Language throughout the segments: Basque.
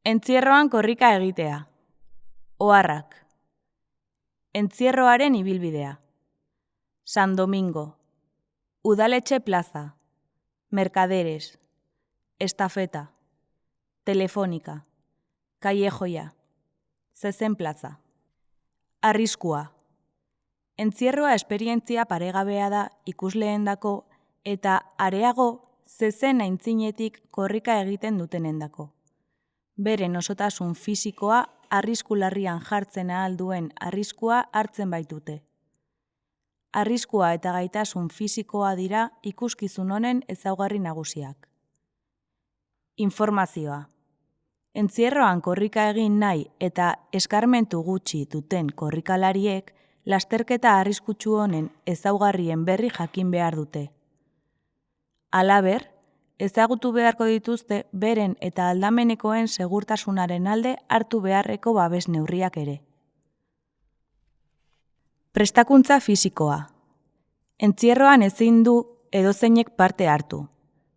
Entzierroan korrika egitea. Oharrak. Entzierroaren ibilbidea. San Domingo. Udaletxe plaza. Mercaderes. Estafeta. Telefónica. Callejoia. Zezen plaza. Arriskua. Entzierroa esperientzia paregabea da ikusleendako eta areago zezen aintzinetik korrika egiten dutenendako. Beren osotasun fisikoa arrisku larrian jartzen ahal duen arriskua hartzen baitute. Arriskua eta gaitasun fisikoa dira ikuskizun honen ezaugarri nagusiak. Informazioa. Entzierroan korrika egin nahi eta eskarmentu gutxi duten korrikalariek lasterketa arriskutsu honen ezaugarrien berri jakin behar dute. Halaber, ezagutu beharko dituzte beren eta aldamenekoen segurtasunaren alde hartu beharreko babes neurriak ere. Prestakuntza fisikoa. Entzierroan ezin du edozeinek parte hartu.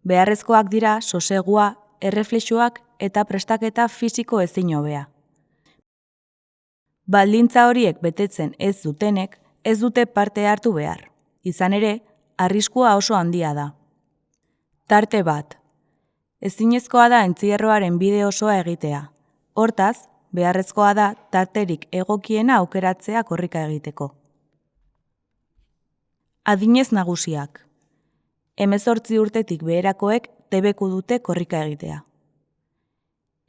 Beharrezkoak dira sosegua, erreflexuak eta prestaketa fisiko ezin hobea. Baldintza horiek betetzen ez dutenek ez dute parte hartu behar. Izan ere, arriskua oso handia da. Tarte bat. Ezinezkoa da entzierroaren bide osoa egitea. Hortaz, beharrezkoa da tarterik egokiena aukeratzea korrika egiteko. Adinez nagusiak. 18 urtetik beherakoek debeku dute korrika egitea.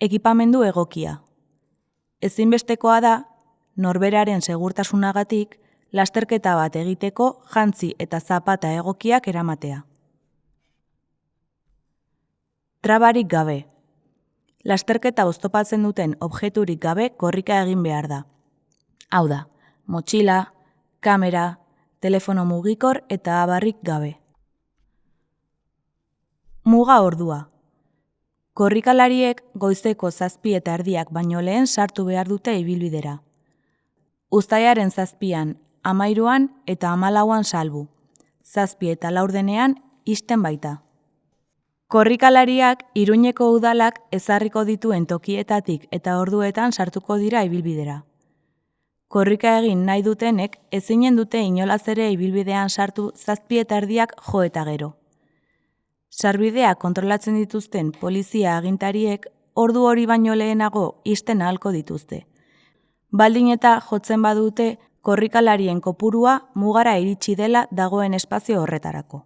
Ekipamendu egokia. Ezinbestekoa da, norberaren segurtasunagatik, lasterketa bat egiteko jantzi eta zapata egokiak eramatea. Trabarik gabe. Lasterketa oztopatzen duten objekturik gabe korrika egin behar da. Hau da, motxila, kamera, telefono mugikor eta abarrik gabe. Muga ordua. Korrikalariek goizeko 7:30 baino lehen sartu behar dute ibilbidera. Uztailaren 7an, 13an eta 14an salbu. 7 eta 4 ixten baita. Korrikalariak Iruñeko udalak ezarriko dituen tokietatik eta orduetan sartuko dira ibilbidera. Korrika egin nahi dutenek ezinen dute inolaz ere ibilbidean sartu 7:30 jo eta gero. Sarbidea kontrolatzen dituzten polizia agintariek ordu hori baino lehenago ixten ahalko dituzte. Baldin eta jotzen badute korrikalarien kopurua mugara iritsi dela dagoen espazio horretarako.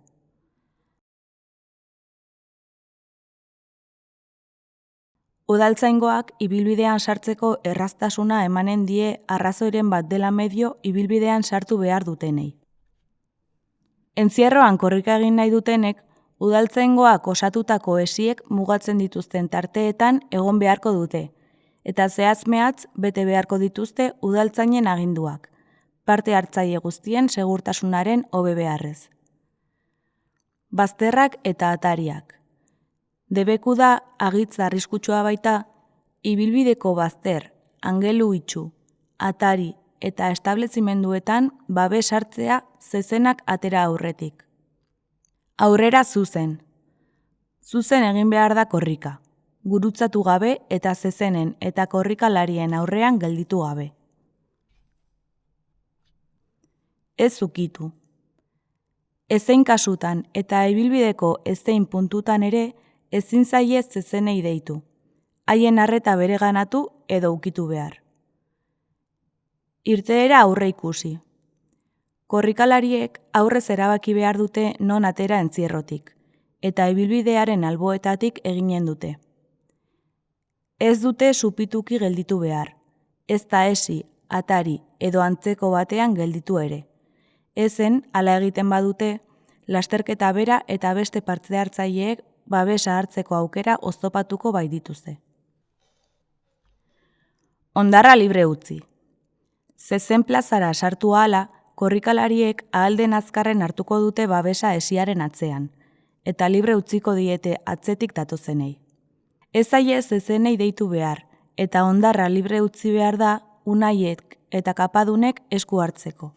Udaltzaingoak ibilbidean sartzeko erraztasuna emanen die arrazoiren bat dela medio ibilbidean sartu behar dutenei. Entzierroan korrika egin nahi dutenek, udaltzaingoak osatutako esiek mugatzen dituzten tarteetan egon beharko dute, eta zehatz-mehatz bete beharko dituzte udaltzainen aginduak, parte hartzaile guztien segurtasunaren hobe beharrez. Bazterrak eta atariak. Debeku da agitz arriskutsua baita, ibilbideko bazter, angelu itxu, atari eta establezimenduetan babes hartzea zezenak atera aurretik. Aurrera zuzen. Zuzen egin behar da korrika, gurutzatu gabe eta zezenen eta korrikalarien aurrean gelditu gabe. Ez ukitu. Ezein kasutan eta ibilbideko ezein puntutan ere ezin zaie zezenei deitu, haien arreta bereganatu edo ukitu behar. Irteera aurre ikusi. Korrikalariek aurrez erabaki behar dute non atera entzierrotik, eta ibilbidearen alboetatik eginen dute. Ez dute supituki gelditu behar, ez da esi, atari edo antzeko batean gelditu ere. Ezen, hala egiten badute, lasterketa bera eta beste parte hartzaileek babesa hartzeko aukera oztopatuko baitituzte. Hondarra libre utzi. Zezen plazara sartu ahala, korrikalariek ahal den azkarren hartuko dute babesa esiaren atzean, eta libre utziko diete atzetik datozenei. Ez zaie zezenei deitu behar, eta hondarra libre utzi behar da unaiek eta kapadunek esku hartzeko.